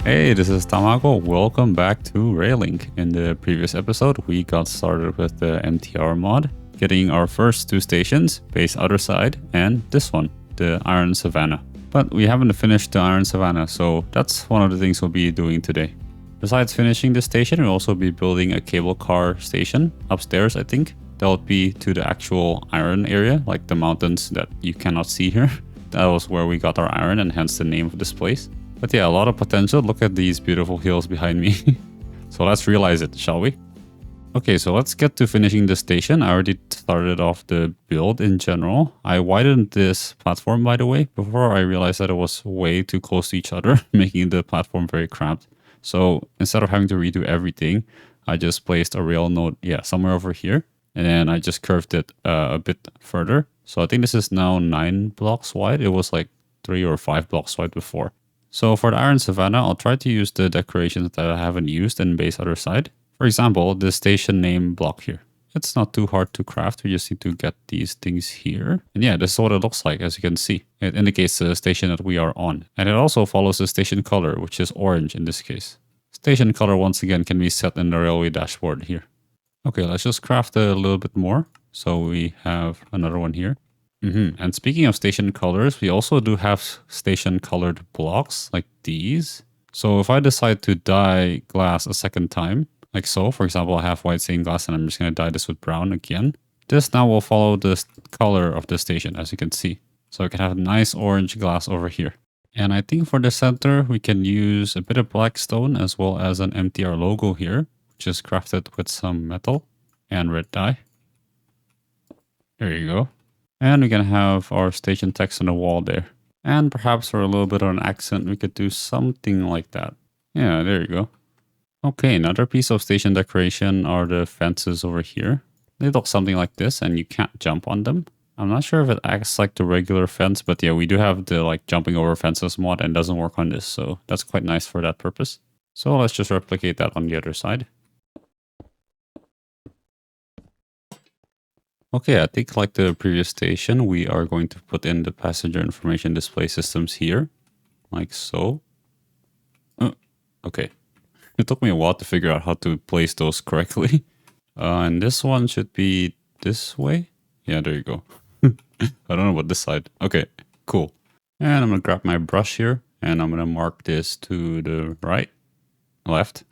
Hey, this is Tamago. Welcome back to Railing. In the previous episode, we got started with the MTR mod, getting our first two stations, base other side, and this one, the Iron Savannah. But we haven't finished the Iron Savannah, so that's one of the things we'll be doing today. Besides finishing the station, we'll also be building a cable car station upstairs, I think. That'll be to the actual iron area, like the mountains that you cannot see here. That was where we got our iron and hence the name of this place. But yeah, a lot of potential. Look at these beautiful hills behind me. So let's realize it, shall we? Okay, so let's get to finishing the station. I already started off the build in general. I widened this platform, by the way, before I realized that it was way too close to each other, making the platform very cramped. So instead of having to redo everything, I just placed a rail node, somewhere over here. And then I just curved it a bit further. So I think this is now 9 blocks wide. It was like 3 or 5 blocks wide before. So for the Iron Savannah, I'll try to use the decorations that I haven't used in base other side. For example, the station name block here. It's not too hard to craft. We just need to get these things here. And yeah, this is what it looks like, as you can see. It indicates the station that we are on. And it also follows the station color, which is orange in this case. Station color, once again, can be set in the railway dashboard here. Okay, let's just craft a little bit more. So we have another one here. And speaking of station colors, we also do have station colored blocks like these. So if I decide to dye glass a second time, like so, for example, I have white stained glass and I'm just going to dye this with brown again. This now will follow the color of the station, as you can see. So I can have a nice orange glass over here. And I think for the center, we can use a bit of black stone as well as an MTR logo here, which is crafted with some metal and red dye. There you go. And we can have our station text on the wall there. And perhaps for a little bit of an accent, we could do something like that. Yeah, there you go. Okay, another piece of station decoration are the fences over here. They look something like this and you can't jump on them. I'm not sure if it acts like the regular fence, but yeah, we do have the like jumping over fences mod and it doesn't work on this. So that's quite nice for that purpose. So let's just replicate that on the other side. Okay, I think like the previous station, we are going to put in the passenger information display systems here, like so. Okay, it took me a while to figure out how to place those correctly. And this one should be this way. Yeah, there you go. I don't know about this side. Okay, cool. And I'm gonna grab my brush here and I'm gonna mark this to the left.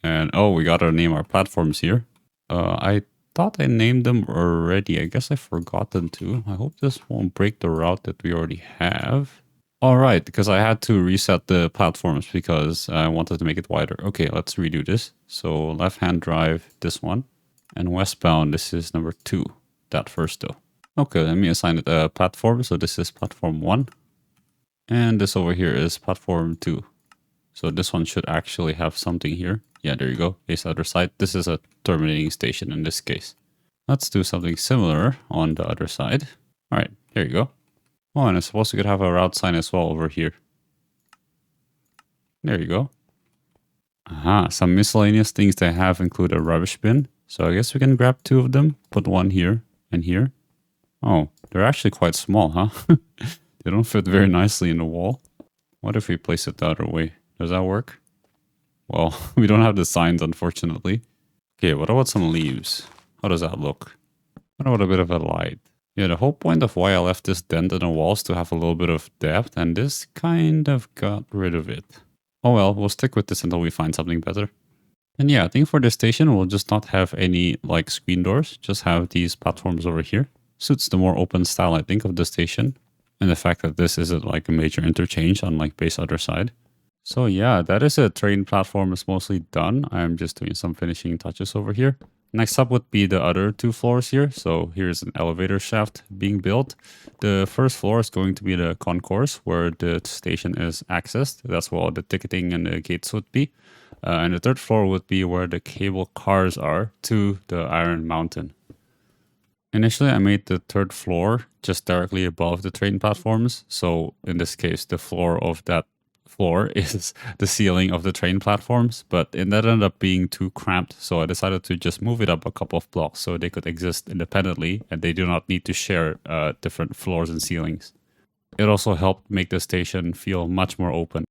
And oh, we gotta name our platforms here. I thought I named them already. I guess I forgot them to. I hope this won't break the route that we already have. All right, because I had to reset the platforms because I wanted to make it wider. Okay, let's redo this. So left-hand drive, this one. And westbound, this is number 2. That first though. Okay, let me assign it a platform. So this is platform 1. And this over here is platform 2. So this one should actually have something here. Yeah, there you go. Base other side. This is a terminating station in this case. Let's do something similar on the other side. All right, there you go. Oh, and I suppose we could have a route sign as well over here. There you go. Aha, some miscellaneous things they have include a rubbish bin. So I guess we can grab 2 of them, put one here and here. Oh, they're actually quite small, huh? They don't fit very nicely in the wall. What if we place it the other way? Does that work? Well, we don't have the signs, unfortunately. Okay, what about some leaves? How does that look? What about a bit of a light? Yeah, the whole point of why I left this dent in the walls to have a little bit of depth, and this kind of got rid of it. Oh well, we'll stick with this until we find something better. And yeah, I think for this station, we'll just not have any like screen doors, just have these platforms over here. Suits the more open style, I think, of the station. And the fact that this isn't like a major interchange on like base other side. So yeah, that is it. Train platform is mostly done. I'm just doing some finishing touches over here. Next up would be the other 2 floors here. So here's an elevator shaft being built. The first floor is going to be the concourse where the station is accessed. That's where all the ticketing and the gates would be. And the 3rd floor would be where the cable cars are to the Iron Mountain. Initially, I made the 3rd floor just directly above the train platforms. So in this case, the floor of that floor is the ceiling of the train platforms, but it ended up being too cramped, so I decided to just move it up a couple of blocks so they could exist independently and they do not need to share different floors and ceilings. It also helped make the station feel much more open.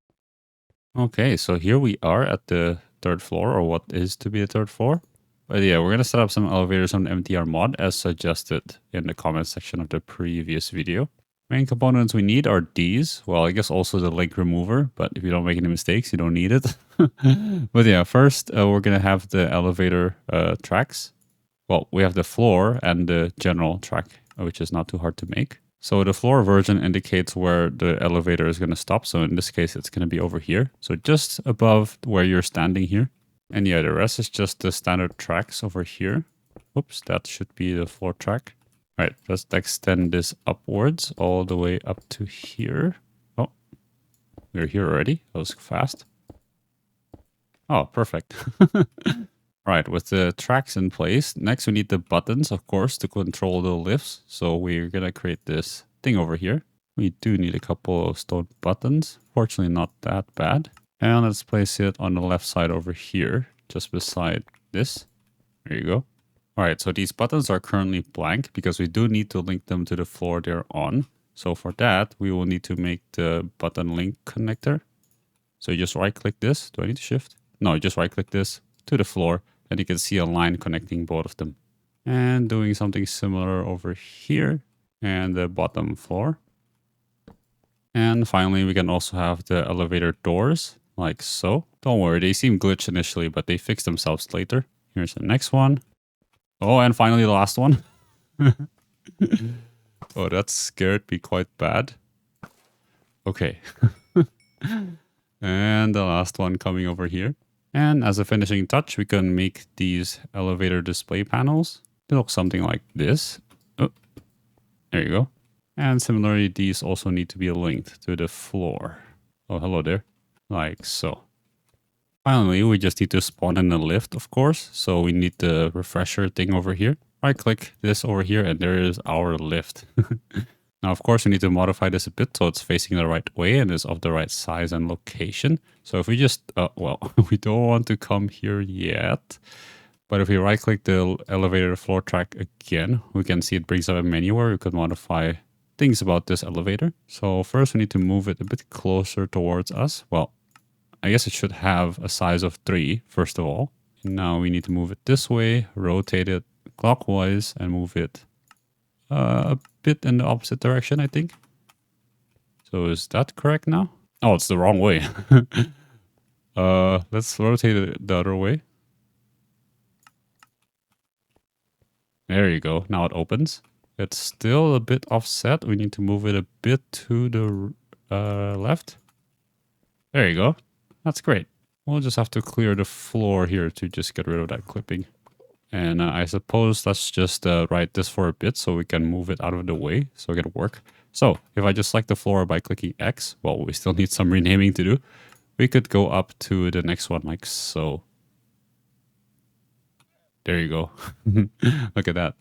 Okay, so here we are at the third floor, or what is to be the third floor. But yeah, we're going to set up some elevators on the MTR mod as suggested in the comment section of the previous video. Main components we need are these. Well, I guess also the link remover, but if you don't make any mistakes, you don't need it. But yeah, first we're going to have the elevator tracks. Well, we have the floor and the general track, which is not too hard to make. So the floor version indicates where the elevator is going to stop. So in this case, it's going to be over here. So just above where you're standing here. And yeah, the rest is just the standard tracks over here. Oops, that should be the floor track. All right, let's extend this upwards all the way up to here. Oh, we're here already. That was fast. Oh, perfect. Right, with the tracks in place, next we need the buttons, of course, to control the lifts. So we're going to create this thing over here. We do need a couple of stone buttons. Fortunately, not that bad. And let's place it on the left side over here, just beside this. There you go. All right, so these buttons are currently blank because we do need to link them to the floor they're on. So for that, we will need to make the button link connector. So you just right click this. Do I need to shift? No, just right click this to the floor. And you can see a line connecting both of them. And doing something similar over here and the bottom floor. And finally, we can also have the elevator doors like so. Don't worry, they seem glitched initially, but they fix themselves later. Here's the next one. Oh, and finally the last one. Oh, that scared me quite bad. Okay. And the last one coming over here. And as a finishing touch, we can make these elevator display panels. They look something like this. Oh, there you go. And similarly, these also need to be linked to the floor. Oh, hello there. Like so. Finally, we just need to spawn in a lift, of course. So we need the refresher thing over here. Right click this over here and there is our lift. Now, of course, we need to modify this a bit so it's facing the right way and is of the right size and location. So if we just, well, we don't want to come here yet. But if we right click the elevator floor track again, we can see it brings up a menu where we could modify things about this elevator. So first we need to move it a bit closer towards us. Well, I guess it should have a size of 3, first of all. And now we need to move it this way, rotate it clockwise and move it a bit in the opposite direction, I think. So is that correct now? Oh, it's the wrong way. Let's rotate it the other way. There you go. Now it opens. It's still a bit offset. We need to move it a bit to the left. There you go. That's great. We'll just have to clear the floor here to just get rid of that clipping. And I suppose let's just write this for a bit so we can move it out of the way so it can work. So if I just select the floor by clicking X, well, we still need some renaming to do. We could go up to the next one like so. There you go. Look at that.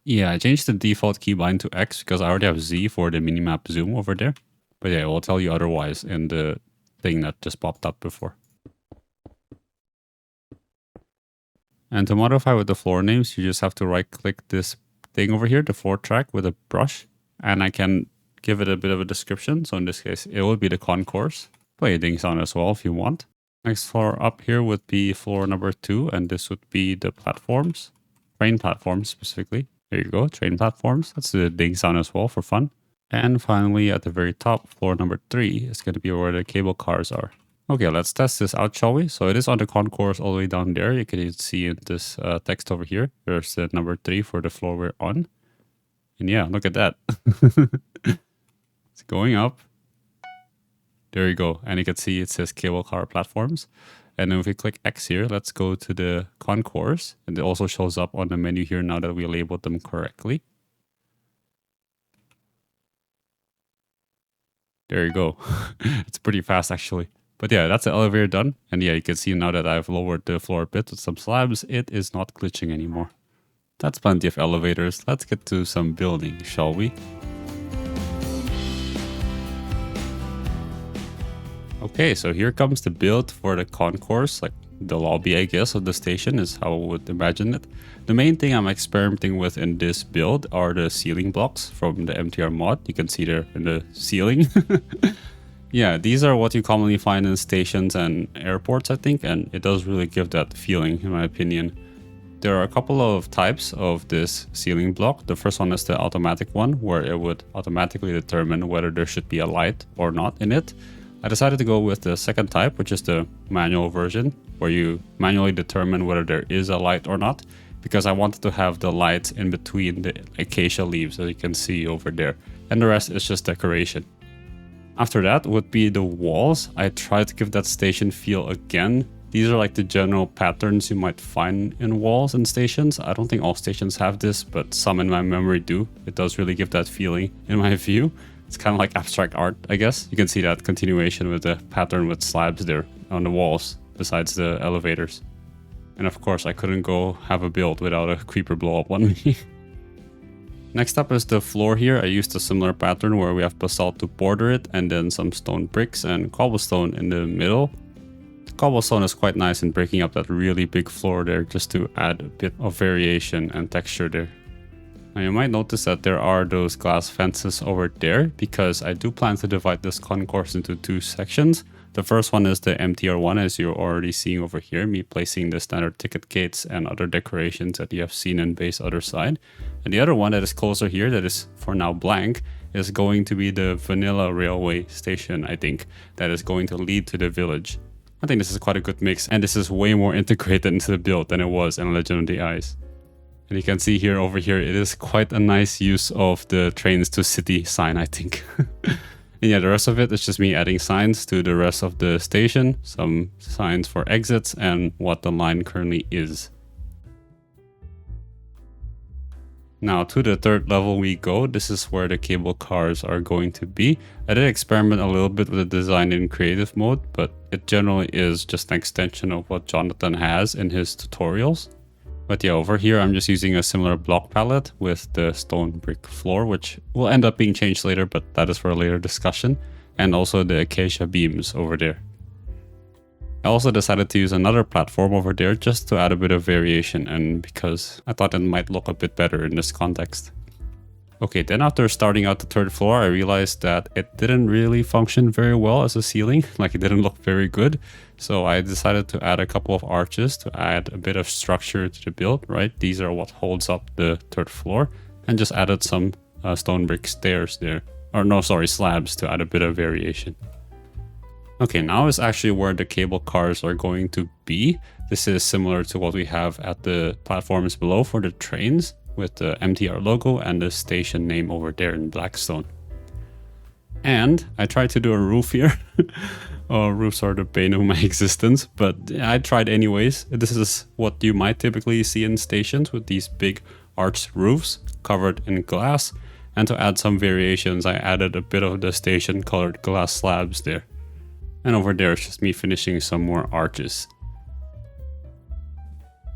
Yeah, I changed the default keybind to X because I already have Z for the minimap zoom over there. But yeah, we'll tell you otherwise in the thing that just popped up before. And to modify with the floor names, you just have to right click this thing over here, the floor track with a brush. And I can give it a bit of a description. So in this case, it would be the concourse. Play a ding sound as well if you want. Next floor up here would be floor number 2. And this would be the platforms, train platforms specifically. There you go, train platforms. That's the ding sound as well for fun. And finally, at the very top, floor number 3 is going to be where the cable cars are. Okay, let's test this out, shall we? So it is on the concourse all the way down there. You can even see in this text over here. There's the number 3 for the floor we're on. And yeah, look at that. It's going up. There you go. And you can see it says cable car platforms. And then if we click X here, let's go to the concourse. And it also shows up on the menu here now that we labeled them correctly. There you go. It's pretty fast actually. But yeah, that's the elevator done. And yeah, you can see now that I've lowered the floor a bit with some slabs, it is not glitching anymore. That's plenty of elevators. Let's get to some building, shall we? Okay, so here comes the build for the concourse, like the lobby, I guess, of the station is how I would imagine it. The main thing I'm experimenting with in this build are the ceiling blocks from the MTR mod. You can see there in the ceiling. Yeah, these are what you commonly find in stations and airports, I think, and it does really give that feeling, in my opinion. There are a couple of types of this ceiling block. The first one is the automatic one, where it would automatically determine whether there should be a light or not in it. I decided to go with the second type, which is the manual version, where you manually determine whether there is a light or not, because I wanted to have the lights in between the acacia leaves that you can see over there, and the rest is just decoration. After that would be the walls. I tried to give that station feel again. These are like the general patterns you might find in walls and stations. I don't think all stations have this, but some in my memory do. It does really give that feeling in my view. It's kind of like abstract art, I guess. You can see that continuation with the pattern with slabs there on the walls, besides the elevators. And of course, I couldn't go have a build without a creeper blow up on me. Next up is the floor here. I used a similar pattern where we have basalt to border it and then some stone bricks and cobblestone in the middle. The cobblestone is quite nice in breaking up that really big floor there just to add a bit of variation and texture there. Now you might notice that there are those glass fences over there because I do plan to divide this concourse into two sections. The first one is the MTR one, as you're already seeing over here, me placing the standard ticket gates and other decorations that you have seen in base other side. And the other one that is closer here, that is for now blank, is going to be the vanilla railway station, I think, that is going to lead to the village. I think this is quite a good mix, and this is way more integrated into the build than it was in Legend of the Ice. And you can see here over here, it is quite a nice use of the trains to city sign, I think. And yeah, the rest of it is just me adding signs to the rest of the station, some signs for exits and what the line currently is. Now to the third level we go. This is where the cable cars are going to be. I did experiment a little bit with the design in creative mode, but it generally is just an extension of what Jonathan has in his tutorials. But yeah, over here I'm just using a similar block palette with the stone brick floor, which will end up being changed later, but that is for a later discussion. And also the acacia beams over there. I also decided to use another platform over there just to add a bit of variation, and because I thought it might look a bit better in this context. Okay, then after starting out the third floor, I realized that it didn't really function very well as a ceiling, like it didn't look very good. So I decided to add a couple of arches to add a bit of structure to the build, right? These are what holds up the third floor, and just added some stone brick stairs there. Or no, sorry, slabs to add a bit of variation. Okay, now is actually where the cable cars are going to be. This is similar to what we have at the platforms below for the trains, with the MTR logo and the station name over there in Blackstone. And I tried to do a roof here. Roofs are the bane of my existence, but I tried anyways. This is what you might typically see in stations with these big arched roofs covered in glass. And to add some variations, I added a bit of the station colored glass slabs there. And over there is just me finishing some more arches.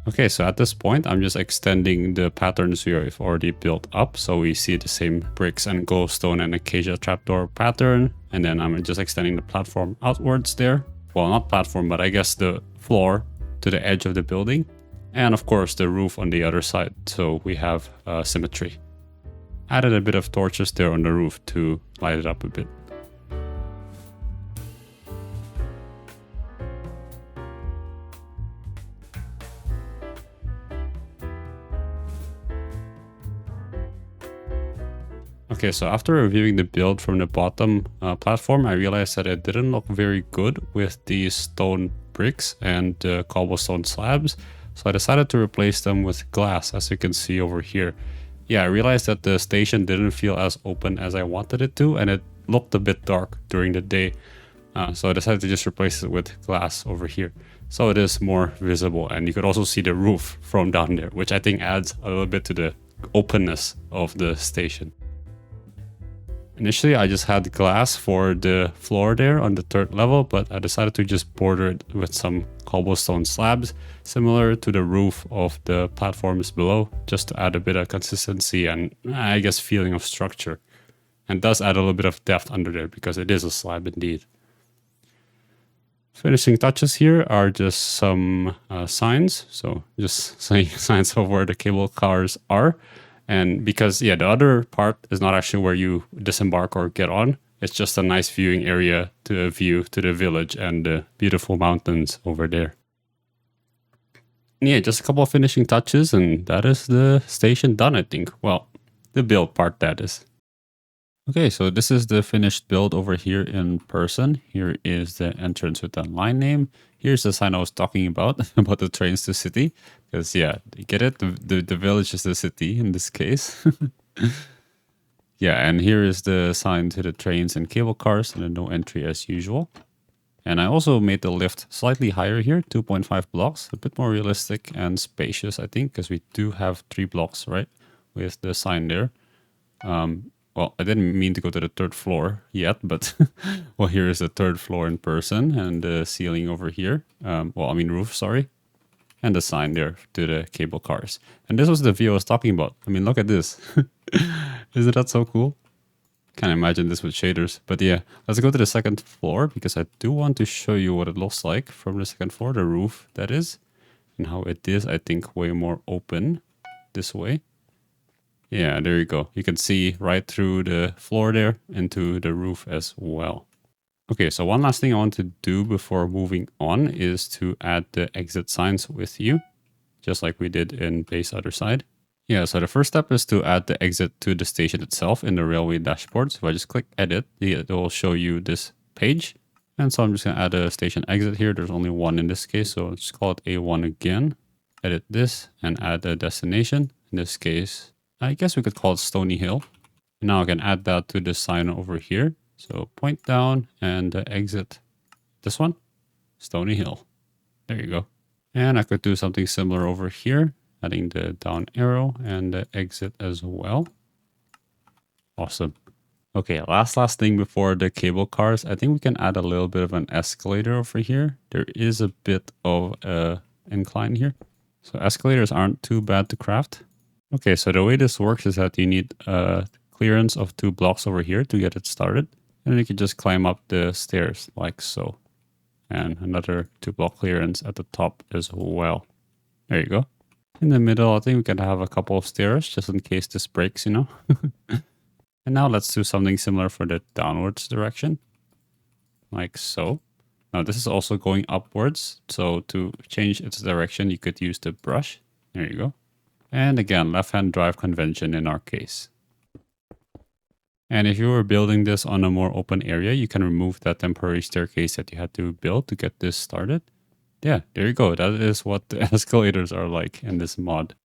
Okay, so at this point, I'm just extending the patterns we have already built up. So we see the same bricks and glowstone and acacia trapdoor pattern. And then I'm just extending the platform outwards there. Well, not platform, but I guess the floor to the edge of the building. And of course, the roof on the other side. So we have symmetry. Added a bit of torches there on the roof to light it up a bit. Okay, so after reviewing the build from the bottom platform, I realized that it didn't look very good with these stone bricks and cobblestone slabs. So I decided to replace them with glass, as you can see over here. Yeah, I realized that the station didn't feel as open as I wanted it to, and it looked a bit dark during the day. So I decided to just replace it with glass over here. So it is more visible, and you could also see the roof from down there, which I think adds a little bit to the openness of the station. Initially, I just had glass for the floor there on the third level, but I decided to just border it with some cobblestone slabs, similar to the roof of the platforms below, just to add a bit of consistency and, I guess, feeling of structure. And does add a little bit of depth under there, because it is a slab indeed. Finishing touches here are just some signs, so just saying signs of where the cable cars are. And because, yeah, the other part is not actually where you disembark or get on. It's just a nice viewing area to view to the village and the beautiful mountains over there. And yeah, just a couple of finishing touches and that is the station done, I think. Well, the build part, that is. Okay, so this is the finished build over here in person. Here is the entrance with the line name. Here's the sign I was talking about, about the trains to city. Because yeah, you get it? The village is the city in this case. Yeah, and here is the sign to the trains and cable cars and a no entry as usual. And I also made the lift slightly higher here, 2.5 blocks, a bit more realistic and spacious, I think, because we do have 3 blocks, right, with the sign there. Well, I didn't mean to go to the 3rd floor yet, but well, here is the 3rd floor in person and the ceiling over here. Well, I mean roof, sorry. And the sign there to the cable cars. And this was the view I was talking about. I mean, look at this. Isn't that so cool? Can't imagine this with shaders. But yeah, let's go to the 2nd floor because I do want to show you what it looks like from the 2nd floor, the roof that is. And how it is, I think, way more open this way. Yeah, there you go. You can see right through the floor there into the roof as well. Okay, so one last thing I want to do before moving on is to add the exit signs with you, just like we did in base other side. Yeah, so the first step is to add the exit to the station itself in the railway dashboard. So if I just click edit, it will show you this page. And so I'm just going to add a station exit here. There's only one in this case, so let's call it A1 again. Edit this and add a destination. In this case, I guess we could call it Stony Hill. Now I can add that to the sign over here. So point down and exit this one, Stony Hill. There you go. And I could do something similar over here, adding the down arrow and the exit as well. Awesome. Okay, last thing before the cable cars. I think we can add a little bit of an escalator over here. There is a bit of a incline here. So escalators aren't too bad to craft. Okay, so the way this works is that you need a clearance of 2 blocks over here to get it started. And then you can just climb up the stairs like so. And another 2 block clearance at the top as well. There you go. In the middle, I think we can have a couple of stairs just in case this breaks, you know. And now let's do something similar for the downwards direction. Like so. Now this is also going upwards. So to change its direction, you could use the brush. There you go. And again, left-hand drive convention in our case. And if you were building this on a more open area, you can remove that temporary staircase that you had to build to get this started. Yeah, there you go. That is what the escalators are like in this mod.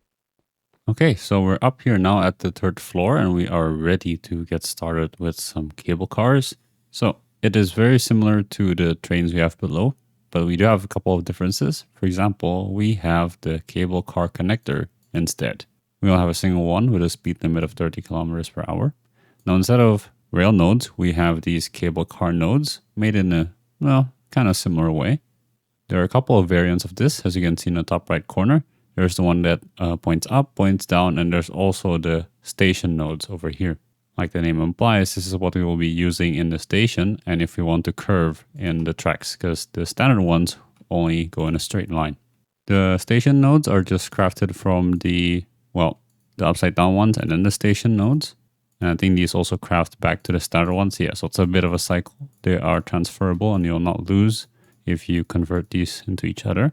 Okay, so we're up here now at the 3rd floor and we are ready to get started with some cable cars. So it is very similar to the trains we have below, but we do have a couple of differences. For example, we have the cable car connector instead. We will have a single one with a speed limit of 30 kilometers per hour. Now, instead of rail nodes, we have these cable car nodes made in a, well, kind of similar way. There are a couple of variants of this, as you can see in the top right corner. There's the one that points up, points down, and there's also the station nodes over here. Like the name implies, this is what we will be using in the station, and if we want to curve in the tracks, because the standard ones only go in a straight line. The station nodes are just crafted from the upside down ones and then the station nodes. And I think these also craft back to the standard ones. Yeah, so it's a bit of a cycle. They are transferable and you'll not lose if you convert these into each other.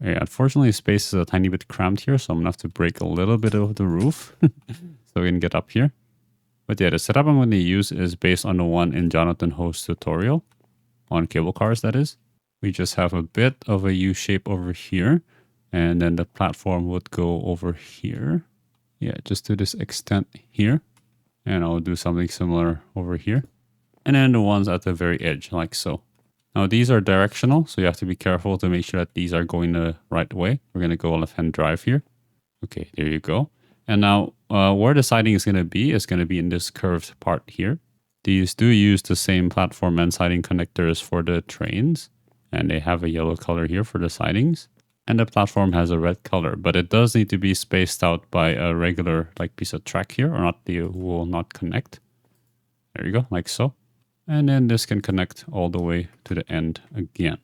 Yeah, unfortunately, space is a tiny bit cramped here, so I'm going to have to break a little bit of the roof so we can get up here. But yeah, the setup I'm going to use is based on the one in Jonathan Ho's tutorial on cable cars, that is. We just have a bit of a U shape over here, and then the platform would go over here. Yeah, just to this extent here. And I'll do something similar over here. And then the ones at the very edge, like so. Now these are directional, so you have to be careful to make sure that these are going the right way. We're going to go left-hand drive here. Okay, there you go. And now where the siding is going to be in this curved part here. These do use the same platform and siding connectors for the trains. And they have a yellow color here for the sidings. And the platform has a red color, but it does need to be spaced out by a regular piece of track here, or not, they will not connect. There you go, like so. And then this can connect all the way to the end again.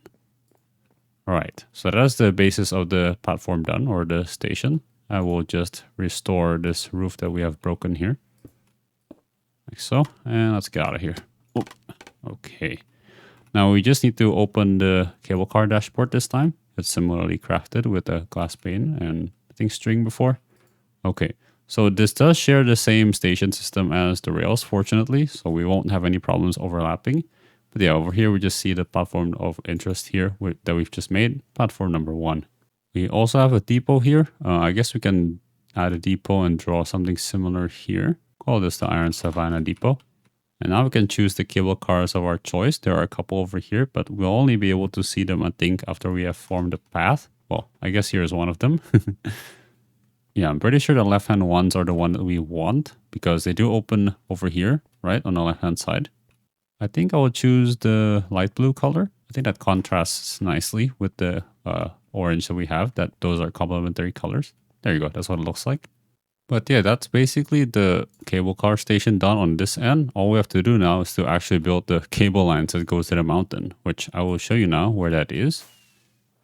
All right, so that's the basis of the platform done, or the station. I will just restore this roof that we have broken here. Like so, and let's get out of here. Oh, Okay. Now we just need to open the cable car dashboard this time. It's similarly crafted with a glass pane and I think string before. Okay, so this does share the same station system as the rails, fortunately, so we won't have any problems overlapping. But yeah, over here we just see the platform of interest here that we've just made, platform number 1. We also have a depot here. I guess we can add a depot and draw something similar here. Call this the Iron Savannah depot. And now we can choose the cable cars of our choice. There are a couple over here, but we'll only be able to see them, I think, after we have formed a path. Well, I guess here's one of them. Yeah, I'm pretty sure the left-hand ones are the one that we want because they do open over here, right, on the left-hand side. I think I will choose the light blue color. I think that contrasts nicely with the orange that we have. Those are complementary colors. There you go. That's what it looks like. But yeah, that's basically the cable car station done on this end. All we have to do now is to actually build the cable lines that goes to the mountain, which I will show you now where that is.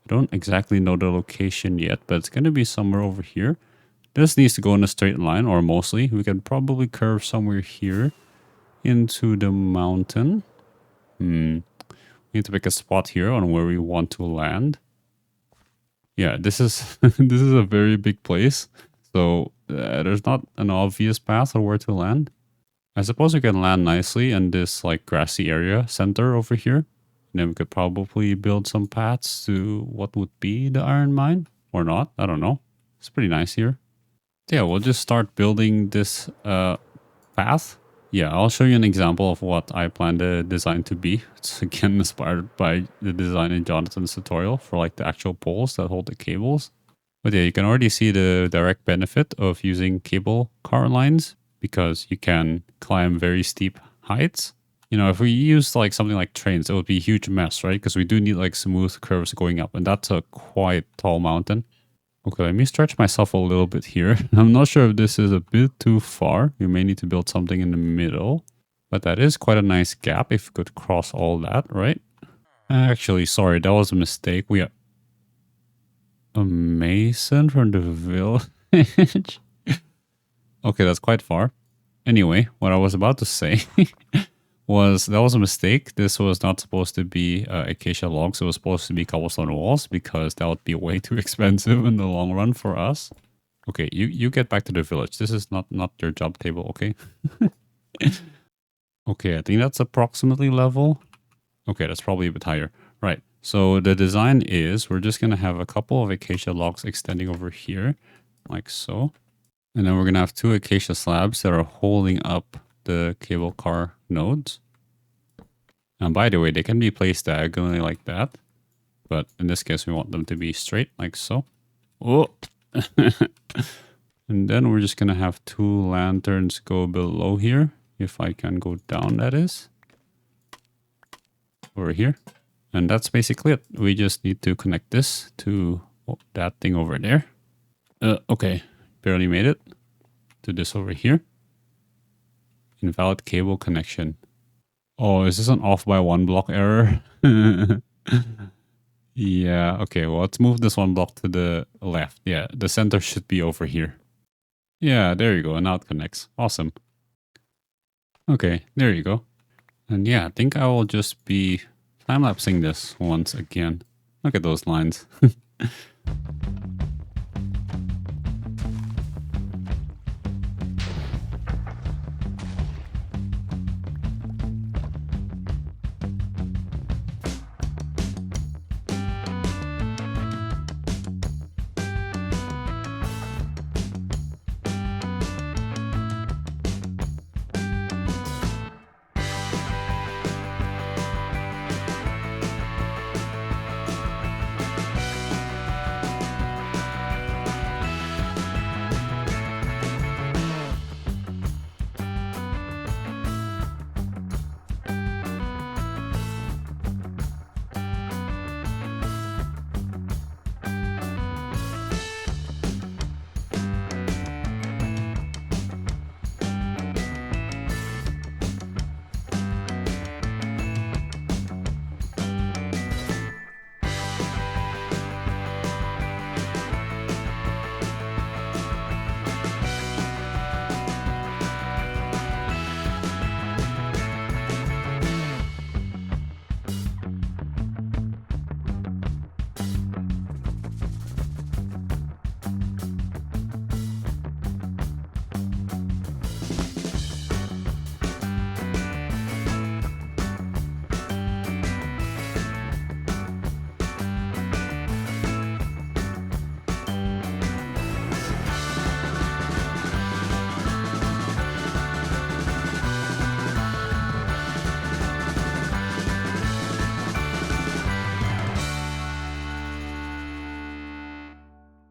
I don't exactly know the location yet, but it's going to be somewhere over here. This needs to go in a straight line, or mostly. We can probably curve somewhere here into the mountain. We need to pick a spot here on where we want to land. Yeah, this is this is a very big place. So there's not an obvious path or where to land. I suppose we can land nicely in this like grassy area center over here. And then we could probably build some paths to what would be the iron mine or not. I don't know. It's pretty nice here. Yeah, we'll just start building this path. Yeah, I'll show you an example of what I plan the design to be. It's again inspired by the design in Jonathan's tutorial for like the actual poles that hold the cables. But yeah, you can already see the direct benefit of using cable car lines because you can climb very steep heights. You know, if we use like something like trains, it would be a huge mess, right? Because we do need like smooth curves going up, and that's a quite tall mountain. Okay, let me stretch myself a little bit here. I'm not sure if this is a bit too far. You may need to build something in the middle, but that is quite a nice gap if you could cross all that, right? Actually, sorry, that was a mistake. We are a mason from the village. Okay, that's quite far. Anyway, what I was about to say was that was a mistake. This was not supposed to be acacia logs. It was supposed to be cobblestone walls because that would be way too expensive in the long run for us. Okay, you get back to the village. This is not your job table, okay? Okay, I think that's approximately level. Okay, that's probably a bit higher. Right, so the design is we're just going to have a couple of acacia logs extending over here, like so. And then we're going to have 2 acacia slabs that are holding up the cable car nodes. And by the way, they can be placed diagonally like that. But in this case, we want them to be straight like so. Oh. And then we're just going to have 2 lanterns go below here. If I can go down, that is. Over here. And that's basically it. We just need to connect this to that thing over there. Okay. Barely made it. To this over here. Invalid cable connection. Oh, is this an off by 1 block error? Yeah, okay, well, let's move this 1 block to the left. Yeah, the center should be over here. Yeah, there you go, and now it connects. Awesome. Okay, there you go. And yeah, I think I will just be time-lapsing this once again. Look at those lines.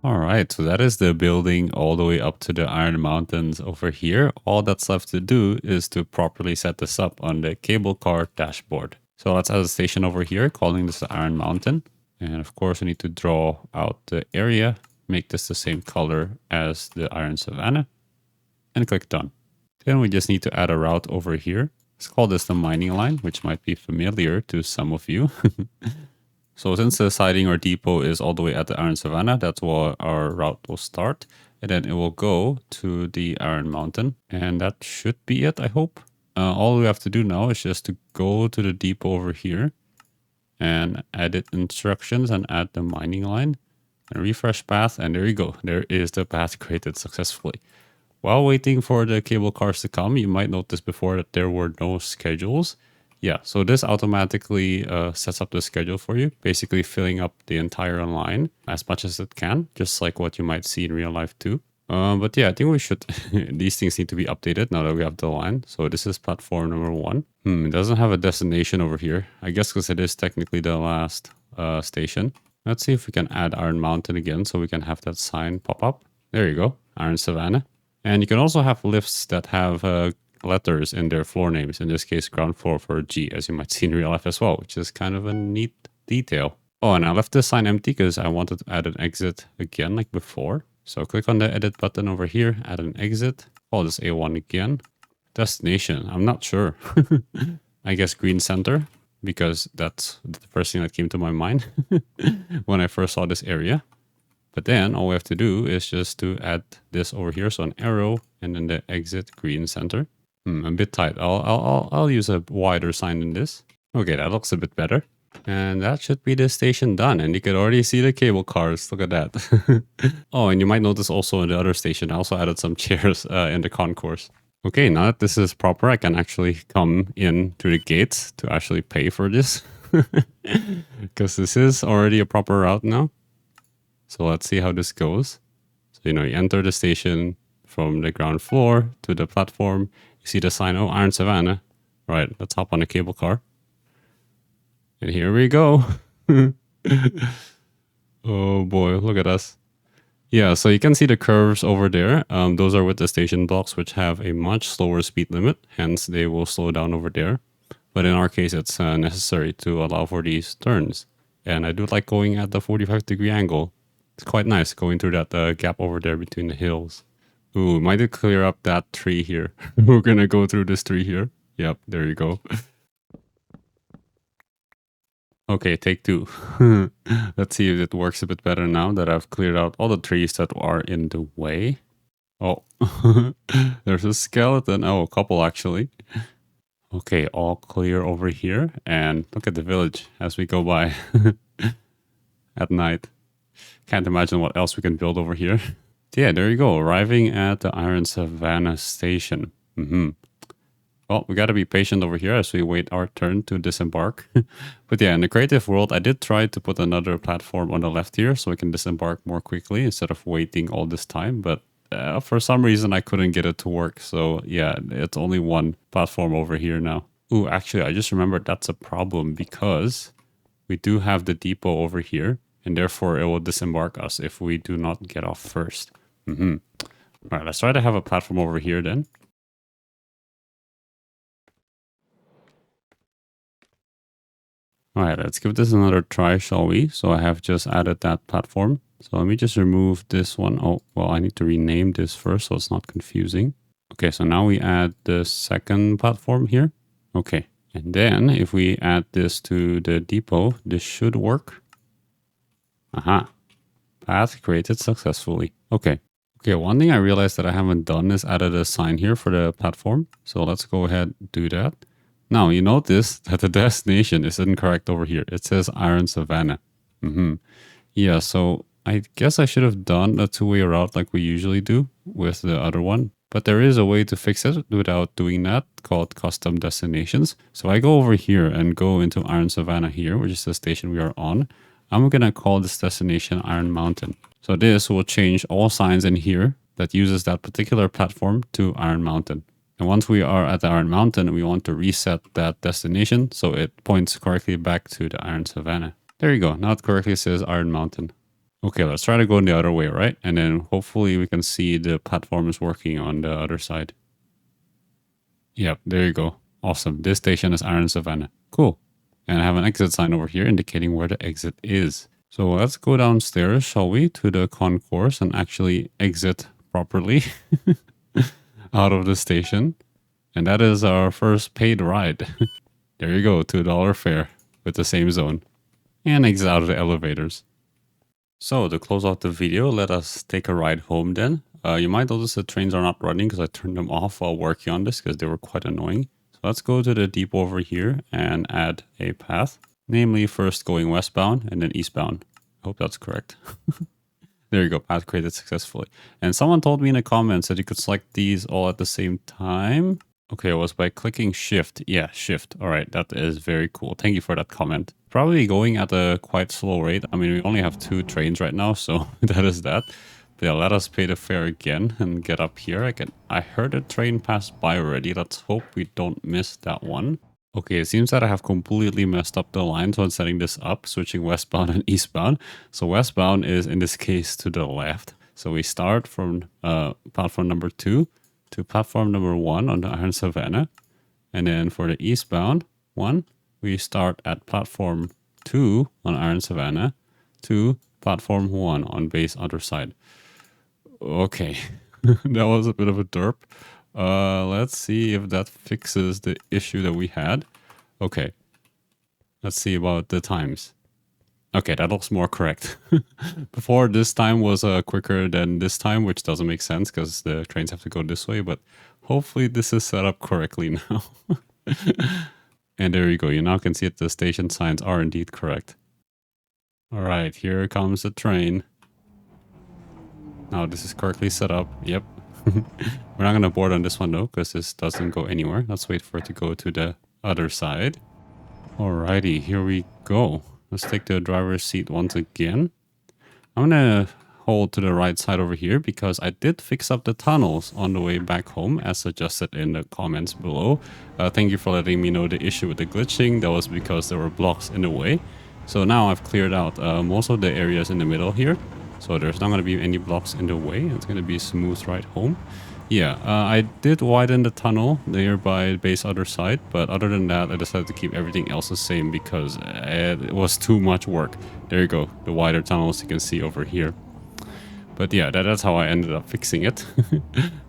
All right, so that is the building all the way up to the Iron Mountains over here. All that's left to do is to properly set this up on the cable car dashboard. So let's add a station over here, calling this the Iron Mountain. And of course, we need to draw out the area, make this the same color as the Iron Savannah, and click done. Then we just need to add a route over here. Let's call this the mining line, which might be familiar to some of you. So since the siding or depot is all the way at the Iron Savannah, that's where our route will start. And then it will go to the Iron Mountain. And that should be it, I hope. All we have to do now is just to go to the depot over here and edit instructions and add the mining line and refresh path. And there you go. There is the path created successfully. While waiting for the cable cars to come, you might notice before that there were no schedules. Yeah, so this automatically sets up the schedule for you, basically filling up the entire line as much as it can, just like what you might see in real life too. But yeah, I think we should, these things need to be updated now that we have the line. So this is platform number 1. It doesn't have a destination over here. I guess because it is technically the last station. Let's see if we can add Iron Mountain again so we can have that sign pop up. There you go, Iron Savannah. And you can also have lifts that have letters in their floor names, in this case ground floor for G, as you might see in real life as well, which is kind of a neat detail. Oh, and I left this sign empty because I wanted to add an exit again like before. So click on the edit button over here, add an exit, call this A1 again. Destination, I'm not sure. I guess green center, because that's the first thing that came to my mind when I first saw this area. But then all we have to do is just to add this over here, so an arrow and then the exit green center. A bit tight. I'll use a wider sign than this. Okay, that looks a bit better. And that should be the station done. And you can already see the cable cars. Look at that. Oh, and you might notice also in the other station, I also added some chairs in the concourse. Okay, now that this is proper, I can actually come in through the gates to actually pay for this. Because this is already a proper route now. So let's see how this goes. So, you enter the station from the ground floor to the platform. You see the sign, oh, Iron Savannah. Right, let's hop on a cable car. And here we go. Oh boy, look at us. Yeah, so you can see the curves over there. Those are with the station blocks, which have a much slower speed limit. Hence, they will slow down over there. But in our case, it's necessary to allow for these turns. And I do like going at the 45-degree angle. It's quite nice going through that gap over there between the hills. Ooh, might it clear up that tree here? We're gonna go through this tree here. Yep, there you go. Okay, take 2. Let's see if it works a bit better now that I've cleared out all the trees that are in the way. Oh, there's a skeleton. Oh, a couple actually. Okay, all clear over here. And look at the village as we go by at night. Can't imagine what else we can build over here. Yeah, there you go. Arriving at the Iron Savannah station. Well, we got to be patient over here as we wait our turn to disembark. But yeah, in the creative world, I did try to put another platform on the left here so we can disembark more quickly instead of waiting all this time. But for some reason, I couldn't get it to work. So yeah, it's only one platform over here now. Ooh, actually, I just remembered that's a problem because we do have the depot over here. And therefore, it will disembark us if we do not get off first. All right, let's try to have a platform over here then. All right, let's give this another try, shall we? So I have just added that platform. So let me just remove this one. Oh, well, I need to rename this first so it's not confusing. Okay, so now we add the second platform here. Okay, and then if we add this to the depot, this should work. Aha. Path created successfully. Okay. Okay, one thing I realized that I haven't done is added a sign here for the platform. So let's go ahead and do that. Now, you notice that the destination is incorrect over here. It says Iron Savannah. Yeah, so I guess I should have done a two-way route like we usually do with the other one. But there is a way to fix it without doing that, called custom destinations. So I go over here and go into Iron Savannah here, which is the station we are on. I'm going to call this destination Iron Mountain. So this will change all signs in here that uses that particular platform to Iron Mountain. And once we are at the Iron Mountain, we want to reset that destination so it points correctly back to the Iron Savannah. There you go. Now it correctly says Iron Mountain. Okay, let's try to go in the other way, right? And then hopefully we can see the platform is working on the other side. Yep, there you go. Awesome. This station is Iron Savannah. Cool. And I have an exit sign over here indicating where the exit is. So let's go downstairs, shall we, to the concourse and actually exit properly out of the station. And that is our first paid ride. There you go, $2 fare with the same zone. And exit out of the elevators. So to close out the video, let us take a ride home then. You might notice the trains are not running because I turned them off while working on this because they were quite annoying. So let's go to the depot over here and add a path. Namely, first going westbound and then eastbound. I hope that's correct. There you go, path created successfully. And someone told me in the comments that you could select these all at the same time. Okay, it was by clicking shift. Yeah, shift. All right, that is very cool. Thank you for that comment. Probably going at a quite slow rate. I mean, we only have 2 trains right now, so that is that. But yeah, let us pay the fare again and get up here. I heard a train pass by already. Let's hope we don't miss that one. Okay, it seems that I have completely messed up the lines when setting this up, switching westbound and eastbound. So westbound is, in this case, to the left. So we start from platform number 2 to platform number 1 on the Iron Savannah. And then for the eastbound one, we start at platform 2 on Iron Savannah to platform 1 on base other side. Okay, that was a bit of a derp. Let's see if that fixes the issue that we had. Okay, let's see about the times. Okay, that looks more correct. Before, this time was quicker than this time, which doesn't make sense because the trains have to go this way, but hopefully this is set up correctly now. And there you go, you now can see that the station signs are indeed correct. All right, here comes the train. Now this is correctly set up, yep. We're not going to board on this one though, because this doesn't go anywhere. Let's wait for it to go to the other side. Alrighty, here we go. Let's take the driver's seat once again. I'm going to hold to the right side over here because I did fix up the tunnels on the way back home as suggested in the comments below. Thank you for letting me know the issue with the glitching. That was because there were blocks in the way. So now I've cleared out most of the areas in the middle here. So there's not going to be any blocks in the way. It's going to be a smooth ride home. Yeah, I did widen the tunnel there by base other side, but other than that, I decided to keep everything else the same because it was too much work. There you go, the wider tunnels you can see over here. But yeah, that's how I ended up fixing it.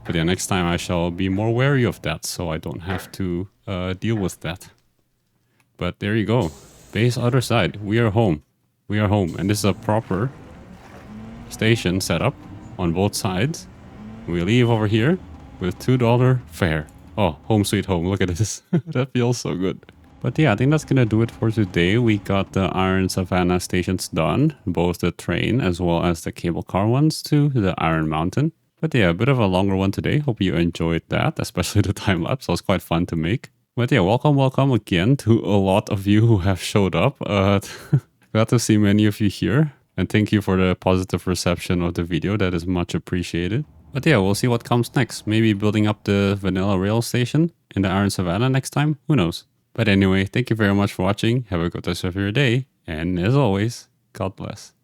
But yeah, next time I shall be more wary of that so I don't have to deal with that. But there you go, base other side. We are home. We are home, and this is a proper station setup on both sides. We leave over here with $2 fare. Oh, home sweet home. Look at this. That feels so good. But yeah, I think that's going to do it for today. We got the Iron Savannah stations done. Both the train as well as the cable car ones to the Iron Mountain. But yeah, a bit of a longer one today. Hope you enjoyed that, especially the time lapse. It was quite fun to make. But yeah, welcome again to a lot of you who have showed up. Glad to see many of you here. And thank you for the positive reception of the video. That is much appreciated. But yeah, we'll see what comes next. Maybe building up the vanilla rail station in the Iron Savannah next time. Who knows? But anyway, thank you very much for watching. Have a good rest of your day. And as always, God bless.